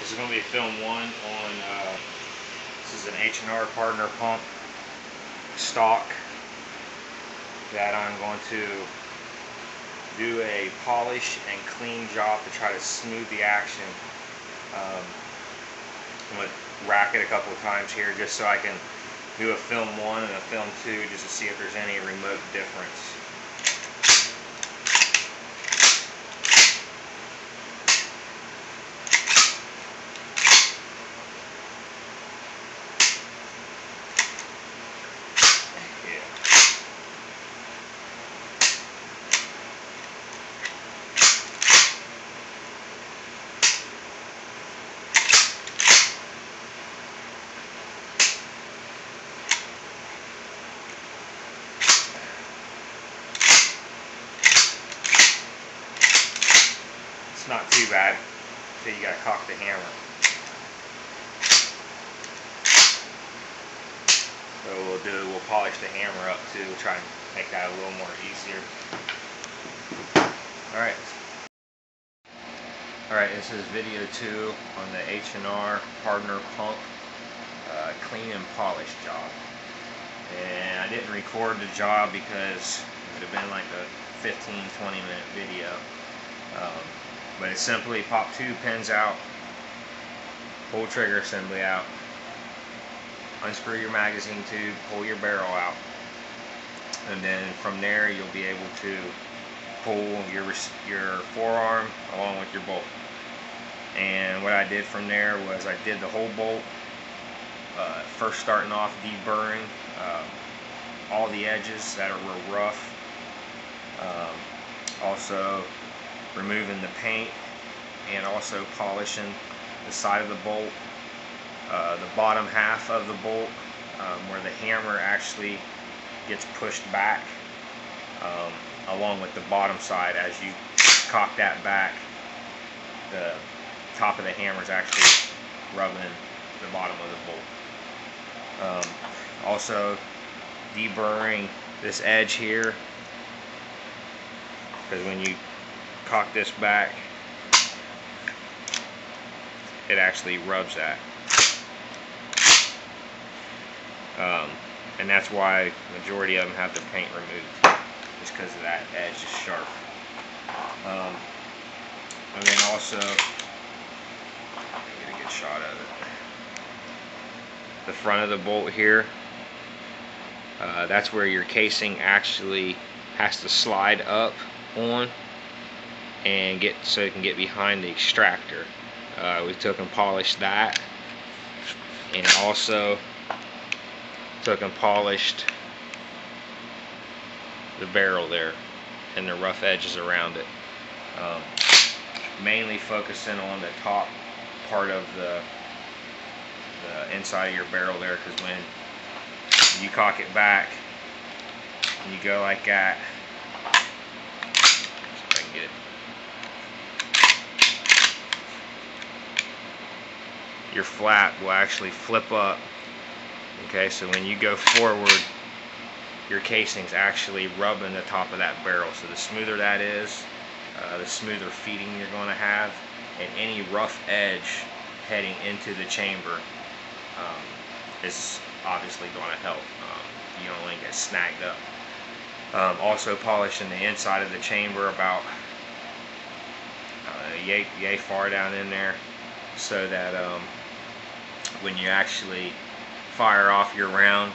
This is going to be film 1 on, this is an H&R Pardner Pump stock that I'm going to do a polish and clean job to try to smooth the action. I'm going to rack it a couple of times here just so I can do a film 1 and a film 2 just to see if there's any remote difference. It's not too bad, so you gotta cock the hammer. So we'll polish the hammer up too, we'll try and make that a little more easier. Alright, this is video 2 on the H&R Pardner Pump clean and polish job. And I didn't record the job because it would have been like a 15-20 minute video. But it's simply pop 2 pins out, pull trigger assembly out, unscrew your magazine tube, pull your barrel out, and then from there you'll be able to pull your forearm along with your bolt. And what I did from there was I did the whole bolt, first starting off deburring all the edges that were rough, also removing the paint and also polishing the side of the bolt, the bottom half of the bolt where the hammer actually gets pushed back, along with the bottom side. As you cock that back, the top of the hammer is actually rubbing the bottom of the bolt. Also deburring this edge here, because when you cock this back, it actually rubs that. And that's why the majority of them have their paint removed, just because of that edge is sharp. And then also, get a good shot of it. The front of the bolt here, that's where your casing actually has to slide up on and get so it can get behind the extractor. We took and polished that, and also took and polished the barrel there and the rough edges around it, mainly focusing on the top part of the inside of your barrel there, because when you cock it back and you go like that, see if I can get it, your flap will actually flip up. Okay, so when you go forward, your casing's actually rubbing the top of that barrel. So the smoother that is, the smoother feeding you're going to have, and any rough edge heading into the chamber is obviously going to help. You don't want to get snagged up. Also polishing the inside of the chamber about yay far down in there, so that when you actually fire off your round,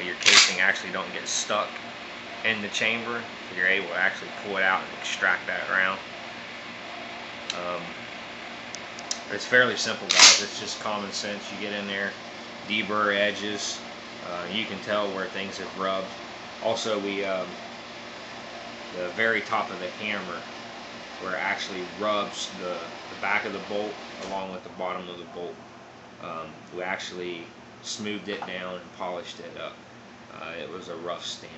your casing actually don't get stuck in the chamber. You're able to actually pull it out and extract that round. It's fairly simple, guys. It's just common sense. You get in there, deburr edges. You can tell where things have rubbed. Also, the very top of the hammer, where it actually rubs the back of the bolt along with the bottom of the bolt, we actually smoothed it down and polished it up. It was a rough stamp.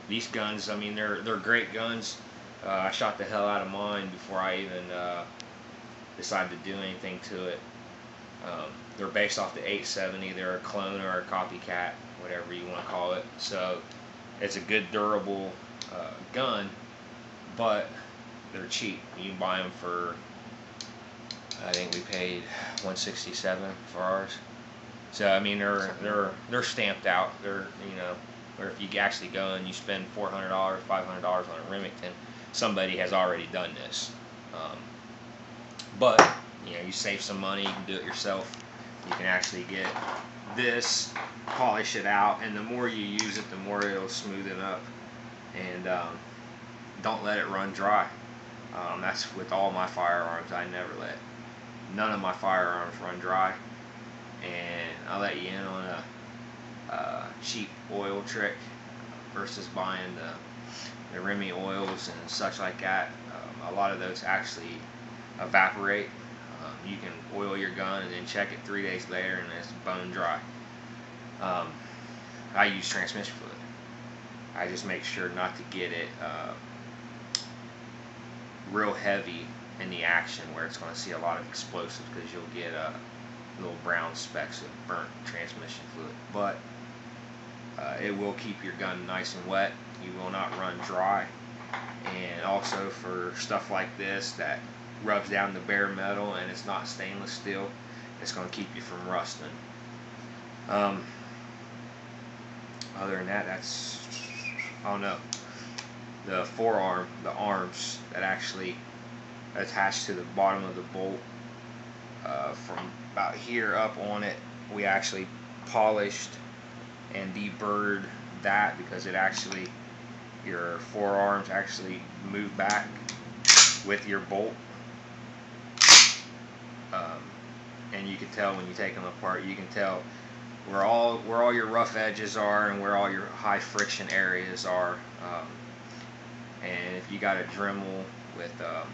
These guns, I mean, they're great guns. I shot the hell out of mine before I even decided to do anything to it. They're based off the 870. They're a clone or a copycat, whatever you want to call it. So it's a good, durable gun, but they're cheap. You can buy them for I think we paid $167 for ours. So I mean, they're stamped out. They're, you know, or if you actually go and you spend $400, $500 on a Remington, somebody has already done this. But you know, you save some money. You can do it yourself. You can actually get this, polish it out, and the more you use it, the more it'll smooth it up. And don't let it run dry. That's with all my firearms. I never let none of my firearms run dry. And I'll let you in on a cheap oil trick versus buying the Remy oils and such like that. A lot of those actually evaporate. You can oil your gun and then check it 3 days later and it's bone dry. I use transmission fluid. I just make sure not to get it real heavy in the action where it's going to see a lot of explosives, because you'll get little brown specks of burnt transmission fluid. But it will keep your gun nice and wet. You will not run dry. And also for stuff like this that rubs down the bare metal and it's not stainless steel, it's going to keep you from rusting. Other than that, that's, I don't know, the forearm, the arms that actually attach to the bottom of the bolt, from about here up on it, we actually polished and deburred that, because it actually, your forearms actually move back with your bolt. And you can tell when you take them apart, you can tell where all your rough edges are and where all your high friction areas are. And if you got a Dremel with a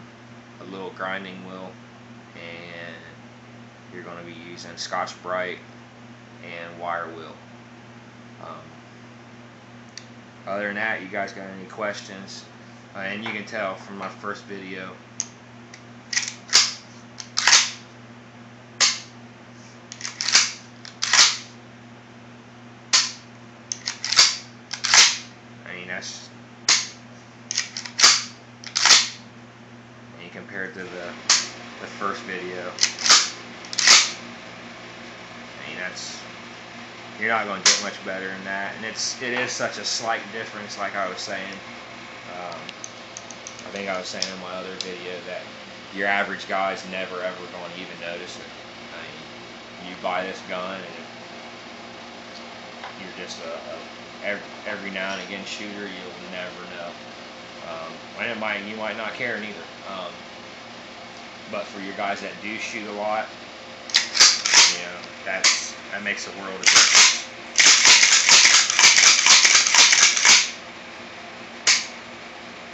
little grinding wheel, and you're going to be using Scotch-Brite and wire wheel. Other than that, you guys got any questions? And you can tell from my first video, that's, and compared to the first video, I mean, that's, you're not going to get much better than that. And it is such a slight difference, like I was saying. I think I was saying in my other video that your average guy's never ever going to even notice it. I mean, you buy this gun and you're just every now and again shooter, you'll never know. And you might not care neither. But for your guys that do shoot a lot, you know, that makes a world of difference.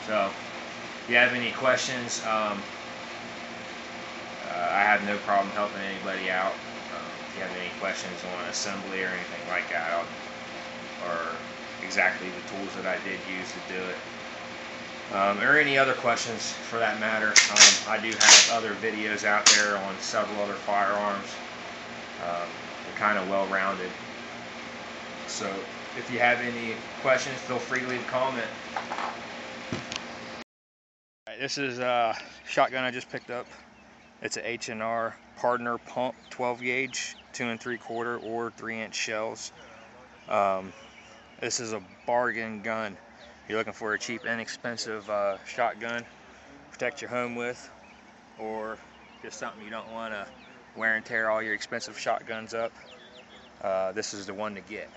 So, if you have any questions, I have no problem helping anybody out. If you have any questions on assembly or anything like that, or exactly the tools that I did use to do it, or any other questions for that matter, I do have other videos out there on several other firearms. They're kind of well-rounded. So if you have any questions, feel free to leave a comment. Alright, this is a shotgun I just picked up. It's a H&R Pardner Pump 12 gauge, 2 3/4 or 3-inch shells. This is a bargain gun. If you're looking for a cheap, inexpensive shotgun to protect your home with, or just something you don't want to wear and tear all your expensive shotguns up, this is the one to get.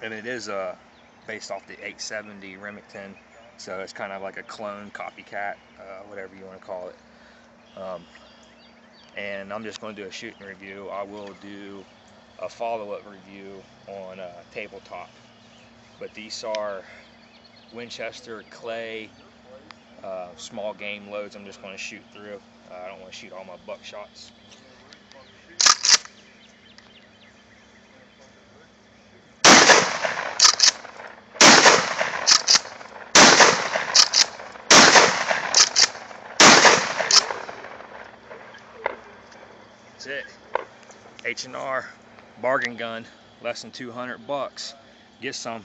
And it is based off the 870 Remington, so it's kind of like a clone, copycat, whatever you want to call it. And I'm just going to do a shooting review. I will do a follow-up review on tabletop. But these are Winchester clay small game loads. I'm just going to shoot through. I don't want to shoot all my buckshots. That's it. H&R bargain gun, less than $200. Get some.